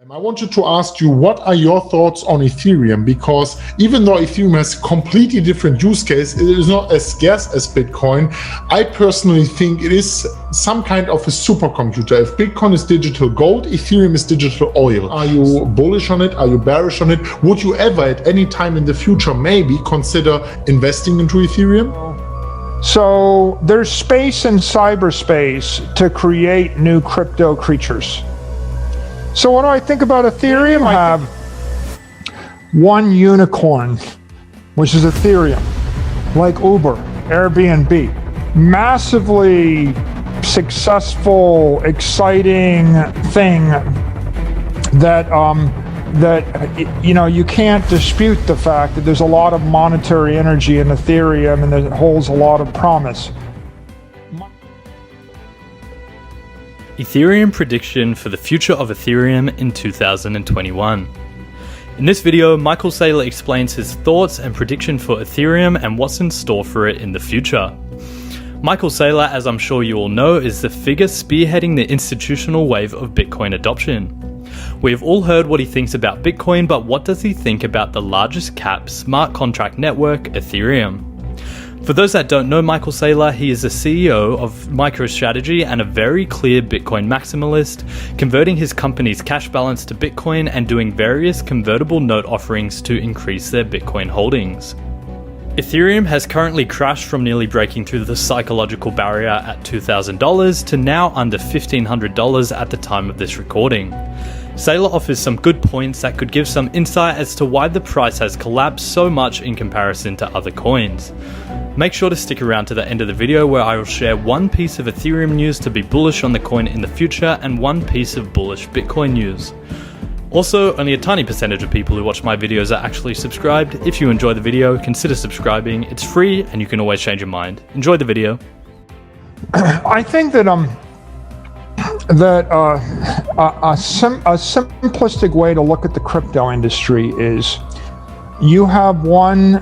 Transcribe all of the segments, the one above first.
I wanted to ask you, what are your thoughts on Ethereum? Because even though Ethereum has a completely different use case, it is not as scarce as Bitcoin. I personally think it is some kind of a supercomputer. If Bitcoin is digital gold, Ethereum is digital oil. Are you bullish on it? Are you bearish on it? Would you ever at any time in the future maybe consider investing into Ethereum? So there's space in cyberspace to create new crypto creatures. So what do I think about Ethereum? I have one unicorn, which is Ethereum, like Uber, Airbnb. Massively successful, exciting thing that you can't dispute the fact that there's a lot of monetary energy in Ethereum and that it holds a lot of promise. Ethereum prediction for the future of Ethereum in 2021. In this video, Michael Saylor explains his thoughts and prediction for Ethereum and what's in store for it in the future. Michael Saylor, as I'm sure you all know, is the figure spearheading the institutional wave of Bitcoin adoption. We have all heard what he thinks about Bitcoin, but what does he think about the largest cap smart contract network, Ethereum? For those that don't know Michael Saylor, he is the CEO of Microstrategy and a very clear Bitcoin maximalist, converting his company's cash balance to Bitcoin and doing various convertible note offerings to increase their Bitcoin holdings. Ethereum has currently crashed from nearly breaking through the psychological barrier at $2,000 to now under $1,500 at the time of this recording. Saylor offers some good points that could give some insight as to why the price has collapsed so much in comparison to other coins. Make sure to stick around to the end of the video where I will share one piece of Ethereum news to be bullish on the coin in the future and one piece of bullish Bitcoin news. Also, only a tiny percentage of people who watch my videos are actually subscribed. If you enjoy the video, consider subscribing. It's free and you can always change your mind. Enjoy the video. I think that a simplistic way to look at the crypto industry is you have one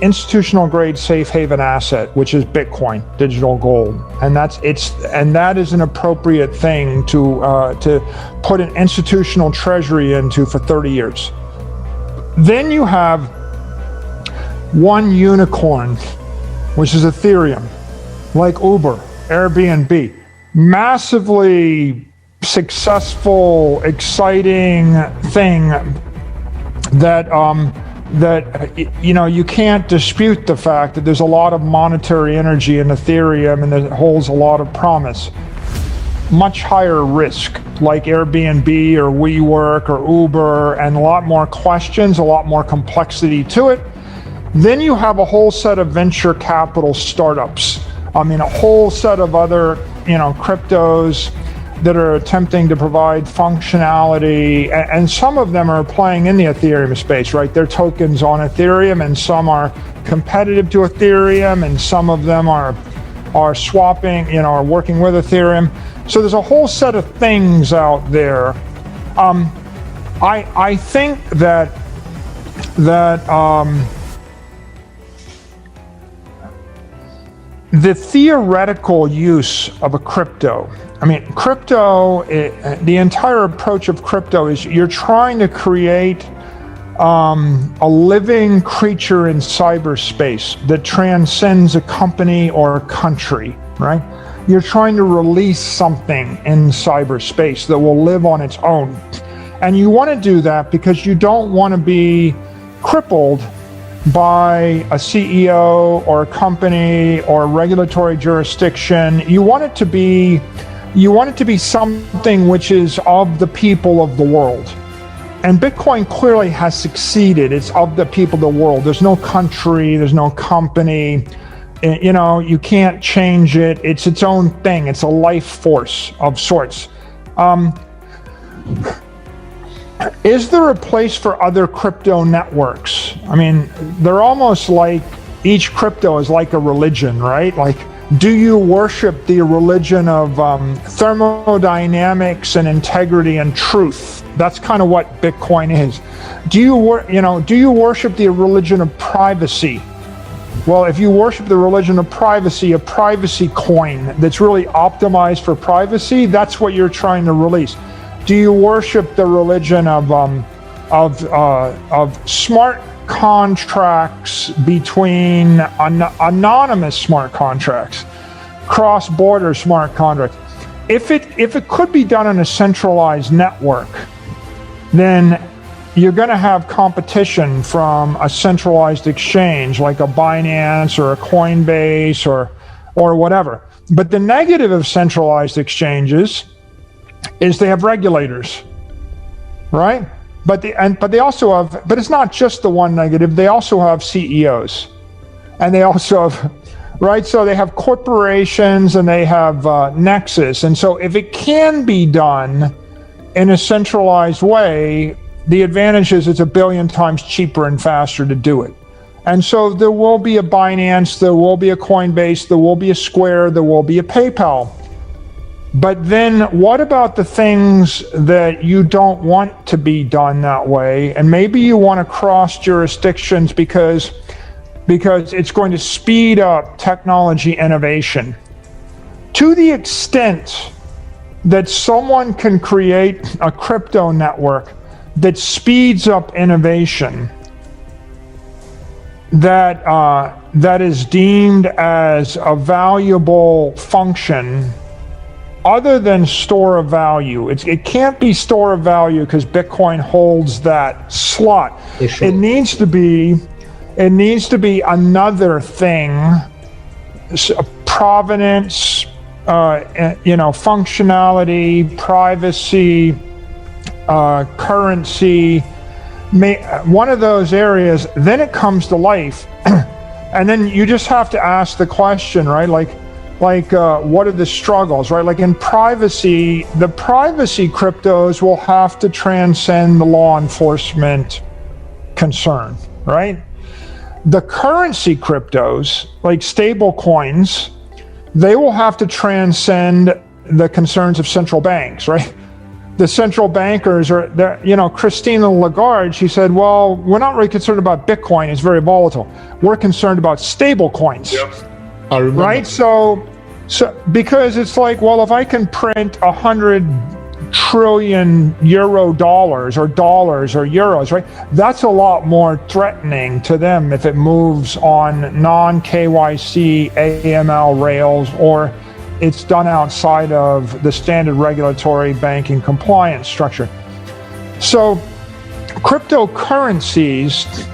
institutional grade safe haven asset, which is Bitcoin, digital gold, and that is an appropriate thing to put an institutional treasury into for 30 years. Then you have one unicorn, which is Ethereum, like Uber, Airbnb. Massively successful, exciting thing that you can't dispute the fact that there's a lot of monetary energy in Ethereum and that it holds a lot of promise. Much higher risk, like Airbnb or WeWork or Uber, and a lot more questions, a lot more complexity to it. Then you have a whole set of venture capital startups. I mean, a whole set of other, cryptos that are attempting to provide functionality, and some of them are playing in the Ethereum space, right? They're tokens on Ethereum, and some are competitive to Ethereum, and some of them are swapping, are working with Ethereum. So there's a whole set of things out there. I think that the theoretical use of a crypto, crypto, the entire approach of crypto is you're trying to create a living creature in cyberspace that transcends a company or a country, right? You're trying to release something in cyberspace that will live on its own. And you want to do that because you don't want to be crippled by a CEO or a company or a regulatory jurisdiction. You want it to be something which is of the people of the world. And Bitcoin clearly has succeeded. It's of the people of the world. There's no country, there's no company. You can't change it. It's its own thing. It's a life force of sorts. Is there a place for other crypto networks? They're almost like each crypto is like a religion, right? Like, do you worship the religion of thermodynamics and integrity and truth? That's kind of what Bitcoin is. Do you worship the religion of privacy? Well, if you worship the religion of privacy, a privacy coin that's really optimized for privacy, that's what you're trying to release. do you worship the religion of smart contracts between anonymous smart contracts, cross-border smart contracts? If it could be done on a centralized network, then you're going to have competition from a centralized exchange like a Binance or a Coinbase or whatever. But the negative of centralized exchanges is they have regulators, right? But they also have, but it's not just the one negative. They also have CEOs, and they also have, right? So they have corporations and they have nexus. And so if it can be done in a centralized way, the advantage is it's 1 billion times cheaper and faster to do it. And so there will be a Binance, there will be a Coinbase, there will be a Square, there will be a PayPal. But then what about the things that you don't want to be done that way? And maybe you want to cross jurisdictions because it's going to speed up technology innovation. To the extent that someone can create a crypto network that speeds up innovation, that is deemed as a valuable function other than store of value. It can't be store of value because Bitcoin holds that slot. It needs to be another thing, provenance, functionality, privacy, currency, one of those areas. Then it comes to life. And then you just have to ask the question, right? Like what are the struggles, right? Like in privacy, the privacy cryptos will have to transcend the law enforcement concern, right? The currency cryptos, like stable coins, they will have to transcend the concerns of central banks, right? The central bankers are there, Christina Lagarde, she said, well, we're not really concerned about Bitcoin, it's very volatile. We're concerned about stable coins. Yep. I remember. Right? So because it's like, well, if I can print 100 trillion euro dollars or euros, right? That's a lot more threatening to them if it moves on non-KYC AML rails, or it's done outside of the standard regulatory banking compliance structure. So cryptocurrencies,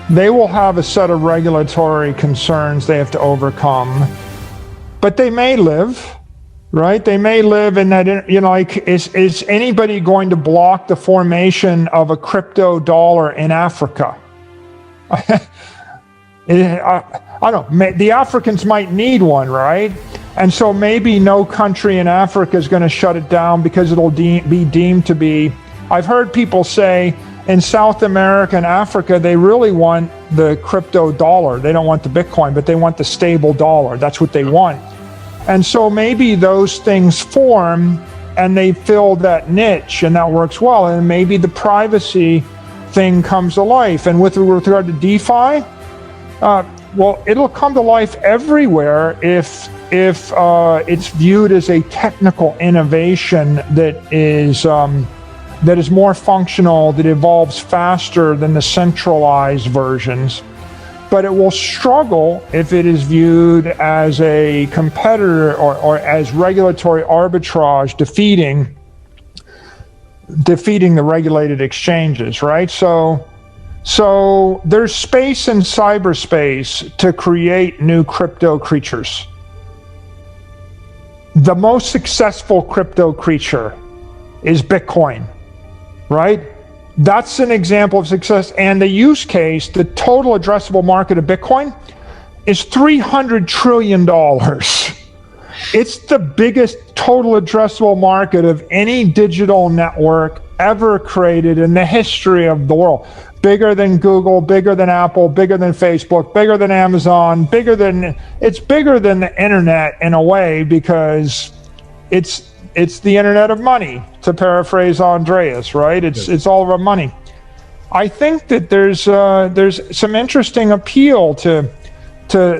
they will have a set of regulatory concerns they have to overcome, but they may live, right? They may live in that, is anybody going to block the formation of a crypto dollar in Africa? I don't know, the Africans might need one, right? And so maybe no country in Africa is going to shut it down because it'll be deemed to be. I've heard people say in South America and Africa, they really want the crypto dollar. They don't want the Bitcoin, but they want the stable dollar. That's what they want. And so maybe those things form and they fill that niche, and that works well. And maybe the privacy thing comes to life. And with regard to DeFi, well, it'll come to life everywhere if it's viewed as a technical innovation that is more functional, that evolves faster than the centralized versions. But it will struggle if it is viewed as a competitor or as regulatory arbitrage, defeating the regulated exchanges, right? So there's space in cyberspace to create new crypto creatures. The most successful crypto creature is Bitcoin, right? That's an example of success. And the use case, the total addressable market of Bitcoin is $300 trillion. It's the biggest total addressable market of any digital network ever created in the history of the world. Bigger than Google, bigger than Apple, bigger than Facebook, bigger than Amazon, it's bigger than the internet in a way, because it's the internet of money, to paraphrase Andreas, right? It's all about money. I think that there's some interesting appeal to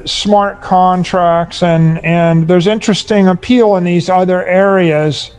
smart contracts, and there's interesting appeal in these other areas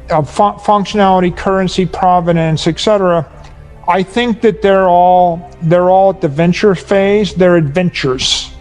functionality, currency, provenance, etc. I think that they're all at the venture phase. They're adventures.